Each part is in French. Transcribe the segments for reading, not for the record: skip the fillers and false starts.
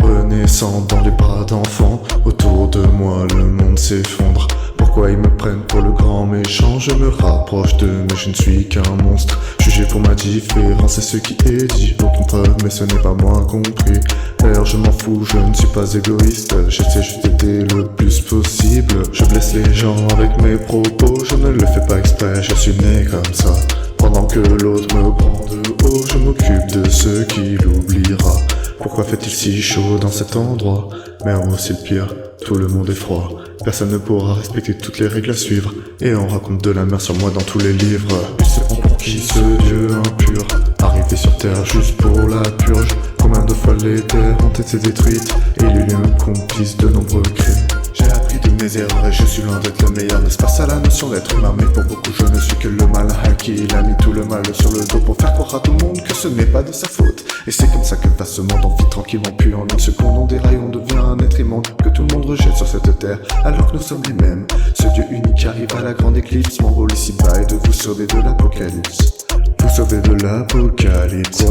Renaissant dans les bras d'enfants, autour de moi le monde s'effondre. Pourquoi ils me prennent pour le grand méchant? Je me rapproche d'eux mais je ne suis qu'un monstre. Jugé pour ma différence, c'est ce qui est dit. Aucune preuve mais ce n'est pas moi compris. D'ailleurs je m'en fous, je ne suis pas égoïste. J'essaie juste d'aider le plus possible. Je blesse les gens avec mes propos, je ne le fais pas exprès, je suis né comme ça. Pendant que l'autre me prend de haut, je m'occupe de ce qui l'oubliera. Pourquoi fait-il si chaud dans cet endroit? Mais c'est le pire, tout le monde est froid. Personne ne pourra respecter toutes les règles à suivre. Et on raconte de la merde sur moi dans tous les livres. Puis c'est pour qui ce dieu impur? Arrivé sur terre juste pour la purge. Combien de fois les terres ont été détruites? Et l'une complice de nombreux crimes. J'ai appris de mes erreurs et je suis loin d'être le meilleur. N'est-ce pas ça la notion d'être humain? Mais pour beaucoup je ne suis que le mal. Qui il a mis tout le mal sur le dos pour faire croire à tout le monde que ce n'est pas de sa faute. Et c'est comme ça que passe ce monde, on vit tranquillement. Puis en une seconde on déraille, on devient un être immonde que tout le monde rejette sur cette terre, alors que nous sommes les mêmes. Ce Dieu unique arrive à la grande éclipse. Mon rôle ici-bas est de vous sauver de l'apocalypse. Vous sauver de l'apocalypse.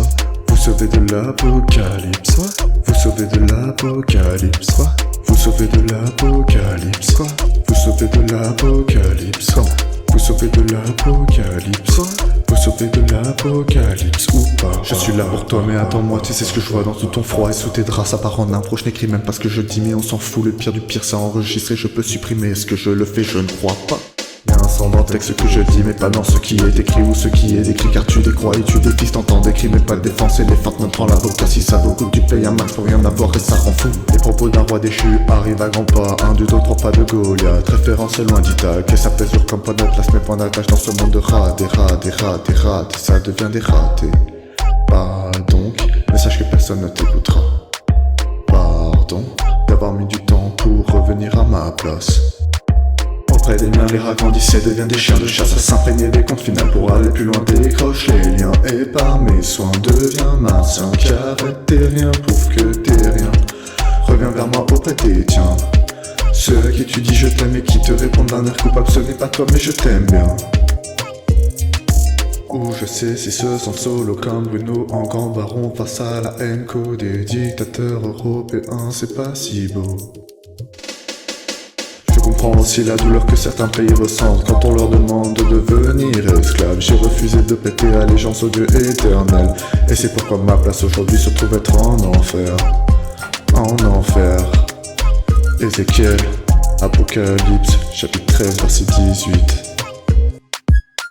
Vous sauver de l'apocalypse. Vous sauver de l'apocalypse. Vous sauver de l'apocalypse. Vous sauver de l'apocalypse. Vous sauver de l'apocalypse. Vous sauver de l'apocalypse ou pas. Je suis là pour toi mais attends-moi, tu sais ce que je vois dans tout ton froid. Et sous tes draps ça part en impro, je n'écris même pas ce que je dis. Mais on s'en fout, le pire du pire c'est enregistré. Je peux supprimer, est-ce que je le fais? Je ne crois pas. Y'a un sang dans le texte que je dis mais pas dans ce qui est écrit ou ce qui est décrit. Car tu décrois et tu défies, t'entends des cris mais pas de défense. Et les feintes ne prend l'avocat si ça vaut que tu payes un max pour rien avoir et ça rend fou. Les propos d'un roi déchu arrivent à grands pas. 1, 2, 3 pas de Goliath. Référence est loin d'Ithaque et ça pèse dur comme point d'atlas. Mes points d'attache dans ce monde de rats. Des rats, des rats, des rats. Et ça devient des ratés. Pas donc, mais sache que personne ne t'écoutera. Pardon d'avoir mis du temps pour revenir à ma place. Auprès des miens, les rats grandissent et deviennent des chiens de chasse. À s'imprégner des comptes finales pour aller plus loin. Décroche les liens et par mes soins deviens martien. Car t'es rien prouve que t'es rien. Reviens vers moi auprès des tiens. Ceux à qui tu dis je t'aime et qui te répondent d'un air coupable. Ce n'est pas toi mais je t'aime bien. Ou je sais s'ils se sentent solo comme Bruno en grand baron face à la haine des dictateurs européens. C'est pas si beau. Je comprends aussi la douleur que certains pays ressentent quand on leur demande de devenir esclaves. J'ai refusé de prêter allégeance au Dieu éternel. Et c'est pourquoi ma place aujourd'hui se trouve être en enfer. En enfer. Ézéchiel, Apocalypse, chapitre 13, verset 18.